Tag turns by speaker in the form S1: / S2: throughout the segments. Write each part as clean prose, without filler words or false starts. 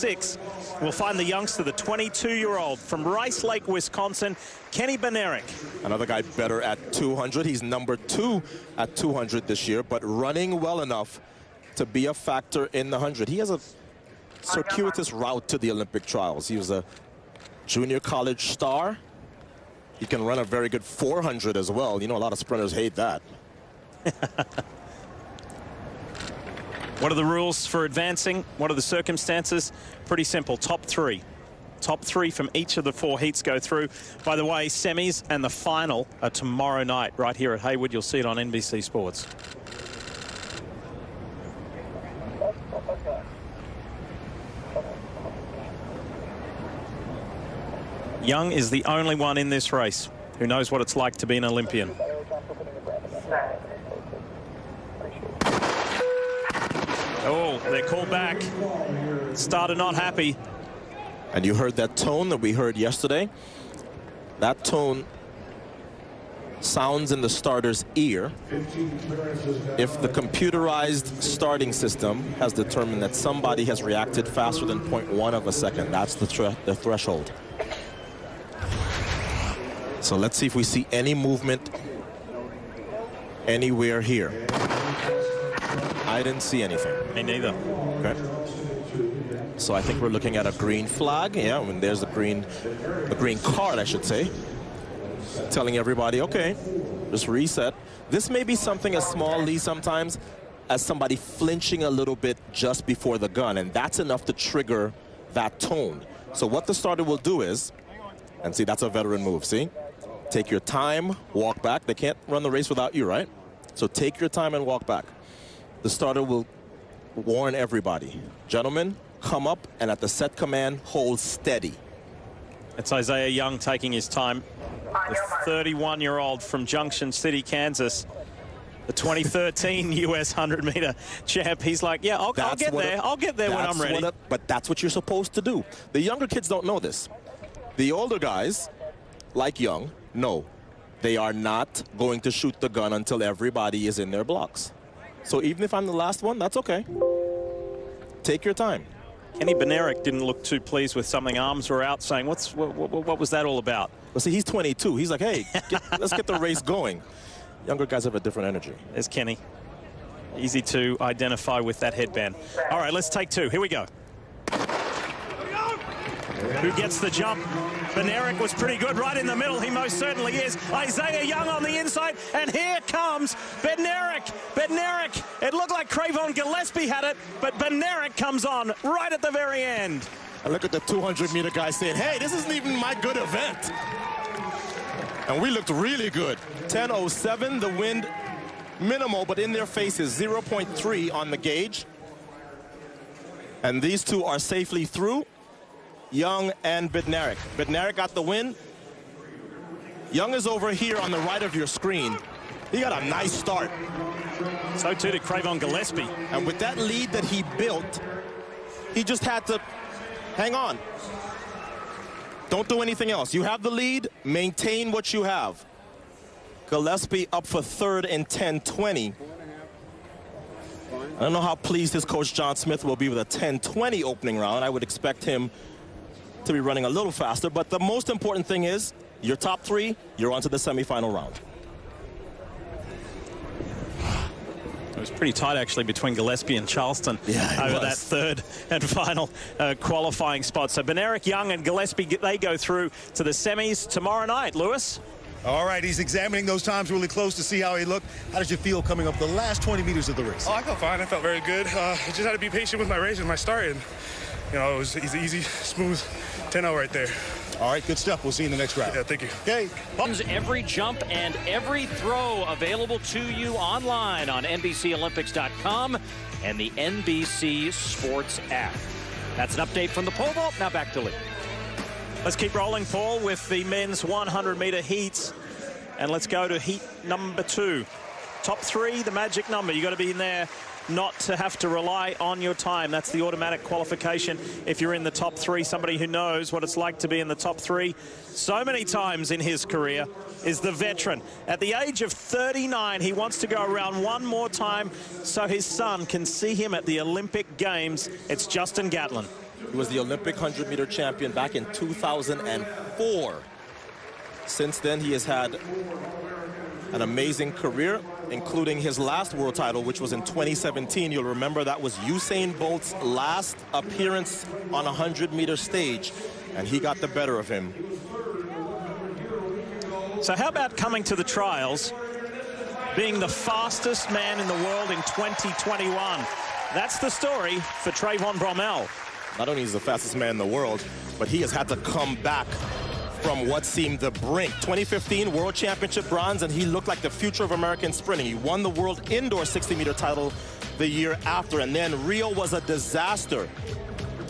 S1: 6, we'll find the youngster, the 22-year-old from Rice Lake, Wisconsin, Kenny Bednarek.
S2: Another guy better at 200. He's number 2 at 200 this year, but running well enough to be a factor in the 100. He has a circuitous route to the Olympic trials. He was a junior college star. He can run a very good 400 as well. You know, a lot of sprinters hate that.
S1: What are the rules for advancing? What are the circumstances? Pretty simple. Top 3. Top 3 from each of the 4 heats go through. By the way, semis and the final are tomorrow night right here at Hayward. You'll see it on NBC Sports. Young is the only one in this race who knows what it's like to be an Olympian. Oh, they're called back. Starter not happy.
S2: And you heard that tone that we heard yesterday. That tone sounds in the starter's ear if the computerized starting system has determined that somebody has reacted faster than 0.1 of a second. That's the threshold. So let's see if we see any movement anywhere here. I didn't see anything.
S1: Me neither.
S2: Okay. So I think we're looking at a green flag. Yeah, when there's a green card, I should say, telling everybody, okay, just reset. This may be something as small, Lee, sometimes as somebody flinching a little bit just before the gun, and that's enough to trigger that tone. So what the starter will do is, and see, that's a veteran move, see? Take your time, walk back. They can't run the race without you, right? So take your time and walk back. The starter will warn everybody. Gentlemen, come up and at the set command, hold steady.
S1: It's Isaiah Young taking his time. The 31-year-old from Junction City, Kansas. The 2013 U.S. 100-meter champ. He's like, yeah, I'll get there. I'll get there when I'm ready.
S2: But that's what you're supposed to do. The younger kids don't know this. The older guys, like Young, know they are not going to shoot the gun until everybody is in their blocks. So even if I'm the last one, that's okay. Take your time.
S1: Kenny Bednarek didn't look too pleased with something. Arms were out, saying, what was that all about?
S2: Well, see, he's 22. He's like, hey, let's get the race going. Younger guys have a different energy.
S1: There's Kenny. Easy to identify with that headband. All right, let's take 2. Here we go. Who gets the jump? Bednarek was pretty good right in the middle. He most certainly is. Isaiah Young on the inside. And here comes Bednarek. Bednarek. It looked like Cravon Gillespie had it, but Bednarek comes on right at the very end.
S2: And look at the 200-meter guy saying, hey, this isn't even my good event. And we looked really good. 10:07, the wind minimal, but in their faces, 0.3 on the gauge. And these two are safely through. Young and Bednarek. Bednarek got the win. Young is over here on the right of your screen. He got a nice start.
S1: So too did Cravon Gillespie.
S2: And with that lead that he built, he just had to hang on. Don't do anything else. You have the lead, maintain what you have. Gillespie up for 3rd in 10:20. I don't know how pleased his coach John Smith will be with a 10:20 opening round. I would expect him to be running a little faster, but the most important thing is your top 3, you're on to the semifinal round.
S1: It was pretty tight, actually, between Gillespie and Charleston over that 3rd and final qualifying spot. So Bednarek, Young, and Gillespie, they go through to the semis tomorrow night. Lewis?
S3: All right, he's examining those times really close to see how he looked. How did you feel coming up the last 20 meters of the race?
S4: Oh, I felt fine. I felt very good. I just had to be patient with my race and my start. And, you know, it was easy, smooth 10-0 right there.
S3: All right, good stuff. We'll see you in the next round.
S4: Yeah, thank you.
S3: Okay.
S5: Every jump and every throw available to you online on NBCOlympics.com and the NBC Sports app. That's an update from the pole vault. Now back to Lee.
S1: Let's keep rolling, Paul, with the men's 100-meter heats. And let's go to heat number 2. Top 3, the magic number. You got to be in there not to have to rely on your time. That's the automatic qualification if you're in the top 3. Somebody who knows what it's like to be in the top 3 so many times in his career is the veteran. At the age of 39, he wants to go around one more time so his son can see him at the Olympic Games. It's Justin Gatlin.
S2: He was the Olympic 100-meter champion back in 2004. Since then, he has had an amazing career, including his last world title, which was in 2017. You'll remember that was Usain Bolt's last appearance on a 100-meter stage, and he got the better of him.
S1: So how about coming to the trials, being the fastest man in the world in 2021? That's the story for Trayvon Bromell.
S2: Not only is he the fastest man in the world, but he has had to come back from what seemed the brink. 2015 World Championship bronze, and he looked like the future of American sprinting. He won the world indoor 60-meter title the year after, and then Rio was a disaster.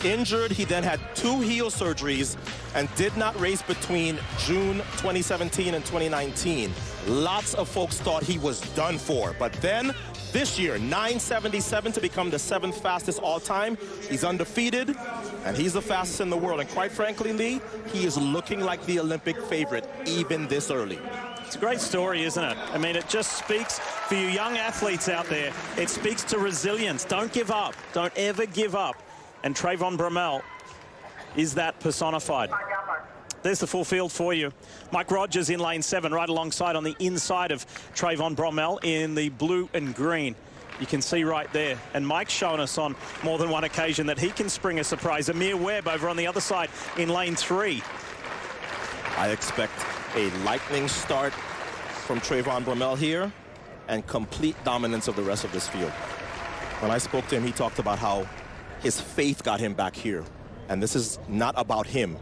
S2: Injured, he then had 2 heel surgeries and did not race between June 2017 and 2019. Lots of folks thought he was done for, but then this year, 977 to become the 7th fastest all-time. He's undefeated, and he's the fastest in the world. And quite frankly, Lee, he is looking like the Olympic favorite even this early.
S1: It's a great story, isn't it? I mean, it just speaks, for you young athletes out there, it speaks to resilience. Don't give up. Don't ever give up. And Trayvon Bromell is that personified. There's the full field for you. Mike Rogers in lane 7, right alongside on the inside of Trayvon Bromell in the blue and green. You can see right there. And Mike's shown us on more than one occasion that he can spring a surprise. Amir Webb over on the other side in lane 3.
S2: I expect a lightning start from Trayvon Bromell here and complete dominance of the rest of this field. When I spoke to him, he talked about how his faith got him back here. And this is not about him.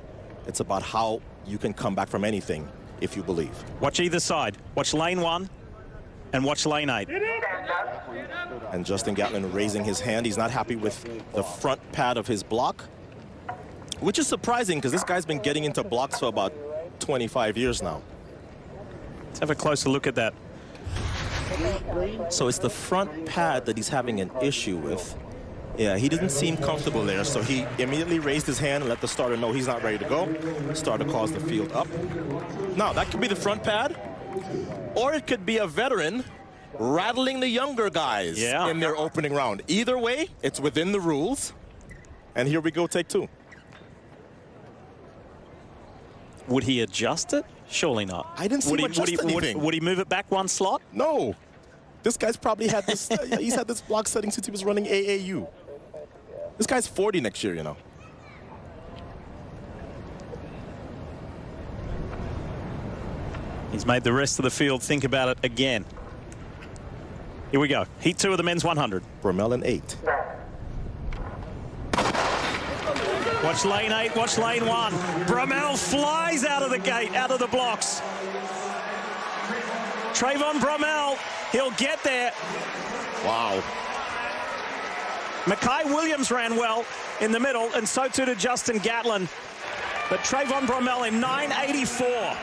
S2: It's about how you can come back from anything if you believe.
S1: Watch either side. Watch lane 1 and watch lane 8.
S2: And Justin Gatlin raising his hand. He's not happy with the front pad of his block, which is surprising because this guy's been getting into blocks for about 25 years now.
S1: Let's have a closer look at that.
S2: So it's the front pad that he's having an issue with. Yeah, he didn't seem comfortable there, so he immediately raised his hand and let the starter know he's not ready to go. Starter calls the field up. Now, that could be the front pad, or it could be a veteran rattling the younger guys in their opening round. Either way, it's within the rules. And here we go, take 2.
S1: Would he adjust it? Surely not.
S2: I didn't see him adjust anything.
S1: Would he move it back 1 slot?
S2: No. This guy's probably had this, he's had this block setting since he was running AAU. This guy's 40 next year, you know.
S1: He's made the rest of the field think about it again. Here we go. Heat 2 of the men's 100.
S2: Bromell in 8.
S1: Watch lane 8, watch lane 1. Bromell flies out of the gate, out of the blocks. Trayvon Bromell, he'll get there.
S2: Wow.
S1: Mackay Williams ran well in the middle, and so too did Justin Gatlin. But Trayvon Bromell in 9:84.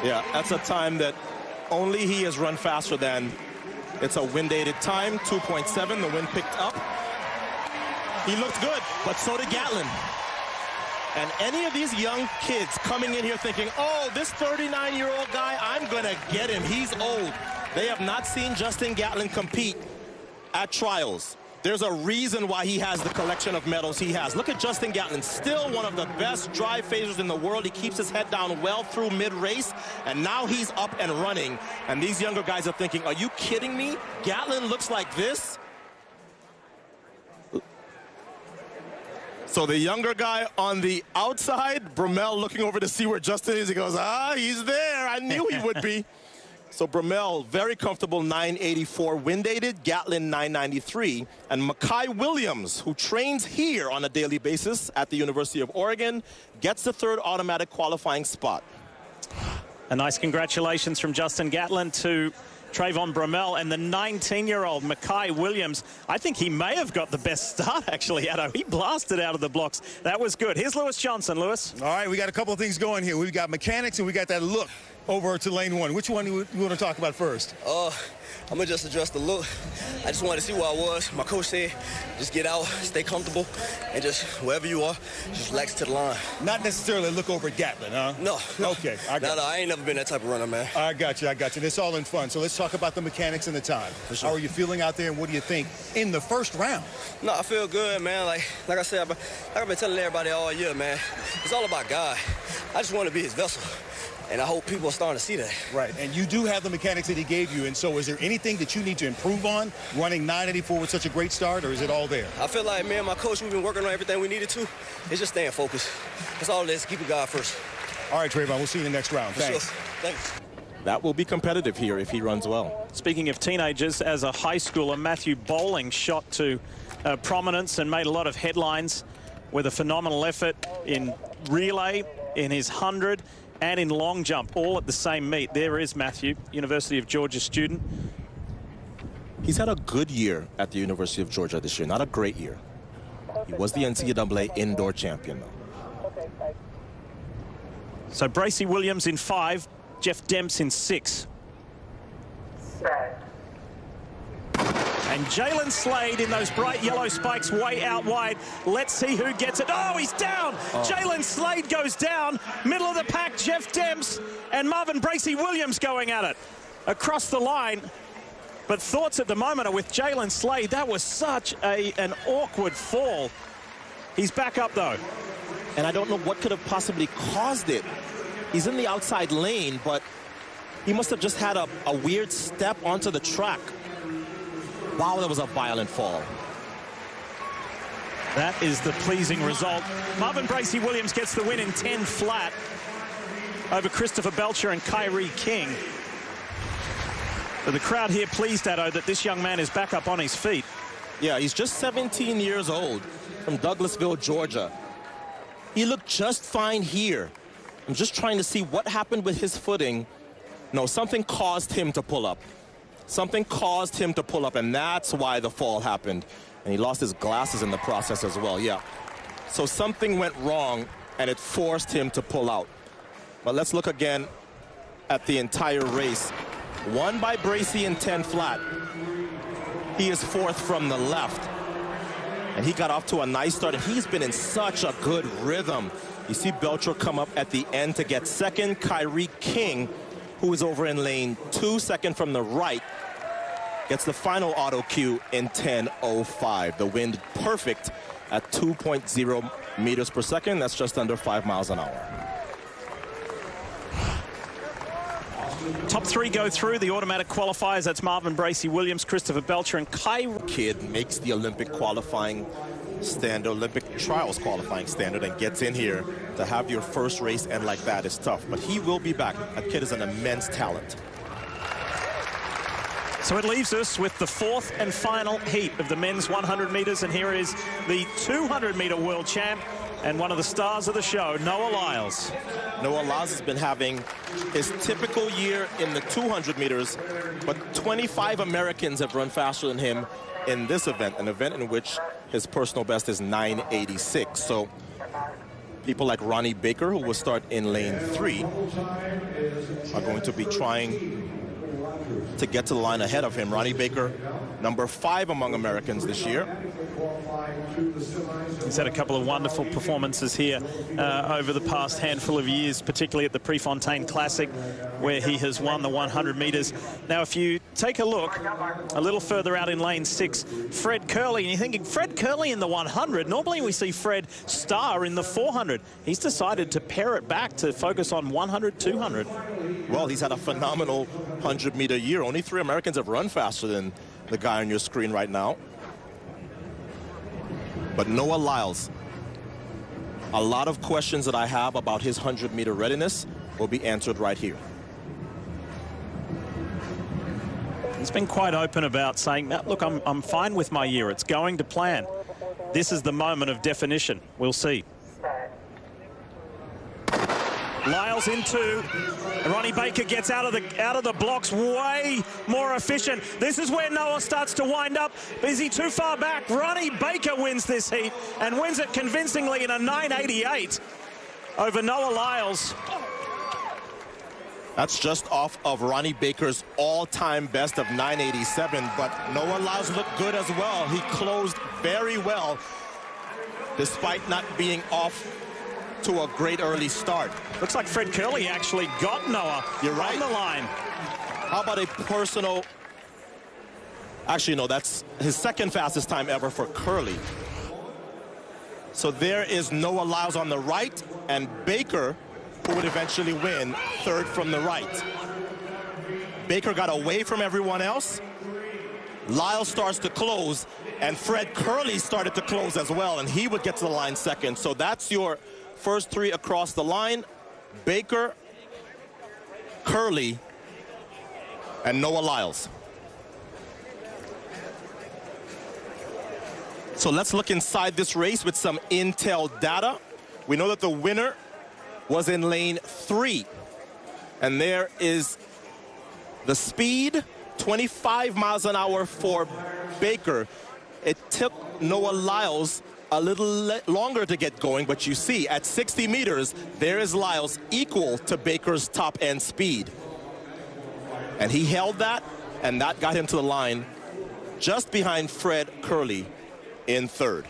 S2: Yeah, that's a time that only he has run faster than. It's a wind-aided time, 2.7. The wind picked up. He looked good, but so did Gatlin. And any of these young kids coming in here thinking, oh, this 39-year-old guy, I'm going to get him. He's old. They have not seen Justin Gatlin compete at trials. There's a reason why he has the collection of medals he has. Look at Justin Gatlin, still one of the best drive phasers in the world. He keeps his head down well through mid-race, and now he's up and running. And these younger guys are thinking, are you kidding me? Gatlin looks like this? So the younger guy on the outside, Bromell looking over to see where Justin is. He goes, he's there. I knew he would be. So Bromell, very comfortable, 984. Wind-aided, Gatlin, 993. And Mackay Williams, who trains here on a daily basis at the University of Oregon, gets the 3rd automatic qualifying spot.
S1: A nice congratulations from Justin Gatlin to Trayvon Bromell and the 19-year-old Mackay Williams. I think he may have got the best start, actually, Addo. He blasted out of the blocks. That was good. Here's Lewis Johnson. Lewis.
S3: All right, we got a couple of things going here. We've got mechanics and we got that look over to lane 1. Which one do you want to talk about first?
S6: I'm going to just address the look. I just wanted to see where I was. My coach said, just get out, stay comfortable, and just wherever you are, just relax to the line.
S3: Not necessarily look over at Gatlin, huh?
S6: No.
S3: Okay, I got
S6: I ain't never been that type of runner, man.
S3: I got you. It's all in fun. So let's talk about the mechanics and the time.
S6: For sure.
S3: How are you feeling out there, and what do you think in the first round?
S6: No, I feel good, man. Like I said, I've been telling everybody all year, man. It's all about God. I just want to be his vessel. And I hope people are starting to see that.
S3: Right, and you do have the mechanics that he gave you, and so is there anything that you need to improve on running 984 with such a great start, or is it all there?
S6: I feel like me and my coach, we've been working on everything we needed to. It's just staying focused. That's all it is, keeping God first.
S3: All right, Trayvon, we'll see you in the next round. Thanks.
S6: Sure. Thanks.
S2: That will be competitive here if he runs well.
S1: Speaking of teenagers, as a high schooler, Matthew Bowling shot to prominence and made a lot of headlines with a phenomenal effort in relay, in his 100, and in long jump, all at the same meet. There is Matthew, University of Georgia student.
S2: He's had a good year at the University of Georgia this year, not a great year. He was the NCAA indoor champion, though.
S1: So Bracey Williams in 5, Jeff Demps in 6. And Jalen Slade in those bright yellow spikes way out wide. Let's see who gets it. Oh, he's down. Jalen Slade goes down. Middle of the pack, Jeff Demps and Marvin Bracey Williams going at it across the line. But thoughts at the moment are with Jalen Slade. That was such an awkward fall. He's back up, though.
S2: And I don't know what could have possibly caused it. He's in the outside lane, but he must have just had a weird step onto the track. Wow, that was a violent fall.
S1: That is the pleasing result. Marvin Bracey Williams gets the win in 10 flat over Christopher Belcher and Kyrie King. But the crowd here pleased, Addo, that this young man is back up on his feet.
S2: Yeah, he's just 17 years old from Douglasville, Georgia. He looked just fine here. I'm just trying to see what happened with his footing. No, something caused him to pull up. Something caused him to pull up, and that's why the fall happened. And he lost his glasses in the process as well, yeah. So something went wrong, and it forced him to pull out. But let's look again at the entire race. Won by Bracey in 10 flat. He is 4th from the left. And he got off to a nice start, and he's been in such a good rhythm. You see Belcher come up at the end to get 2nd. Kyrie King, who is over in lane 2, 2nd from the right, gets the final auto cue in 10:05. The wind perfect at 2.0 meters per second. That's just under 5 miles an hour.
S1: Top 3 go through the automatic qualifiers. That's Marvin Bracey Williams, Christopher Belcher, and Kyrie.
S2: Kid makes the Olympic qualifying standard, Olympic trials qualifying standard, and gets in here. To have your first race end like that is tough, but he will be back. That kid is an immense talent.
S1: So it leaves us with the 4th and final heat of the men's 100 meters, and here is the 200-meter world champ and one of the stars of the show, Noah Lyles.
S2: Noah Lyles has been having his typical year in the 200 meters, but 25 Americans have run faster than him in this event, an event in which his personal best is 9:86. So people like Ronnie Baker, who will start in lane 3, are going to be trying to get to the line ahead of him. Ronnie Baker, number 5 among Americans this year.
S1: He's had a couple of wonderful performances here over the past handful of years, particularly at the Prefontaine Classic, where he has won the 100 meters. Now, if you take a look a little further out in lane 6, Fred Curley, and you're thinking, Fred Curley in the 100? Normally we see Fred star in the 400. He's decided to pare it back to focus on 100, 200.
S2: Well, he's had a phenomenal 100-meter year. Only 3 Americans have run faster than the guy on your screen right now. But Noah Lyles, a lot of questions that I have about his 100-meter readiness will be answered right here.
S1: He's been quite open about saying, look, I'm fine with my year. It's going to plan. This is the moment of definition. We'll see. Lyles in 2. Ronnie Baker gets out of the blocks way more efficient. This is where Noah starts to wind up. Is he too far back? Ronnie Baker wins this heat and wins it convincingly in a 9:88 over Noah Lyles.
S2: That's just off of Ronnie Baker's all-time best of 987, but Noah Lyles looked good as well. He closed very well, despite not being off to a great early start.
S1: Looks like Fred Curley actually got Noah
S2: You're right.
S1: on the line.
S2: How about a personal... Actually, no, that's his second fastest time ever for Curley. So there is Noah Lyles on the right, and Baker, who would eventually win, third from the right. Baker got away from everyone else. Lyles starts to close, and Fred Curley started to close as well, and he would get to the line second. So that's your first three across the line: Baker, Curley, and Noah Lyles. So let's look inside this race with some intel data. We know that the winner was in lane 3. And there is the speed, 25 miles an hour for Baker. It took Noah Lyles a little longer to get going, but you see at 60 meters, there is Lyles equal to Baker's top end speed. And he held that, and that got him to the line just behind Fred Curley in third.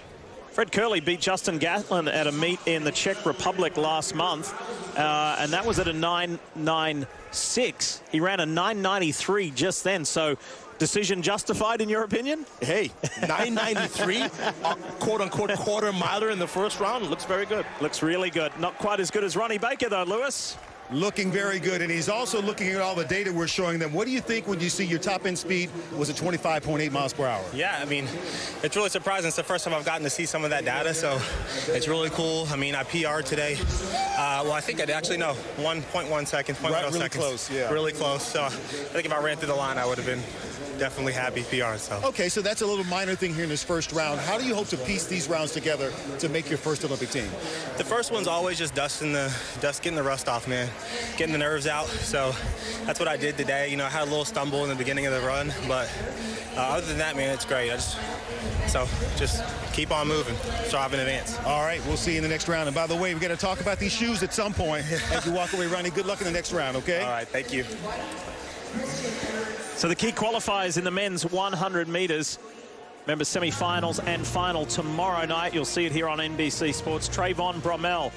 S1: Fred Curley beat Justin Gatlin at a meet in the Czech Republic last month, and that was at a 9.96. He ran a 9.93 just then, so decision justified in your opinion?
S2: Hey, 9.93, quote-unquote quarter miler in the first round. Looks very good.
S1: Looks really good. Not quite as good as Ronnie Baker, though, Lewis.
S3: Looking very good, and he's also looking at all the data we're showing them. What do you think when you see your top end speed was at 25.8 miles per hour?
S7: Yeah, I mean, it's really surprising. It's the first time I've gotten to see some of that data, so it's really cool. I mean, I PR'd today. Well, I think I'd actually know 1.1 seconds, 0.1
S3: really
S7: seconds.
S3: Close, yeah.
S7: Really close. So I think if I ran through the line, I would have been definitely happy PR. So.
S3: Okay, so that's a little minor thing here in this first round. How do you hope to piece these rounds together to make your first Olympic team?
S7: The first one's always just getting the rust off, man, getting the nerves out. So that's what I did today. You know, I had a little stumble in the beginning of the run, but other than that, man, it's great. So just keep on moving, strive in advance.
S3: All right, we'll see you in the next round. And by the way, we're going to talk about these shoes at some point as you walk away, Ronnie. Good luck in the next round, okay?
S7: All right, thank you.
S1: So the key qualifiers in the men's 100 meters. Remember, semi-finals and final tomorrow night. You'll see it here on NBC Sports. Trayvon Bromell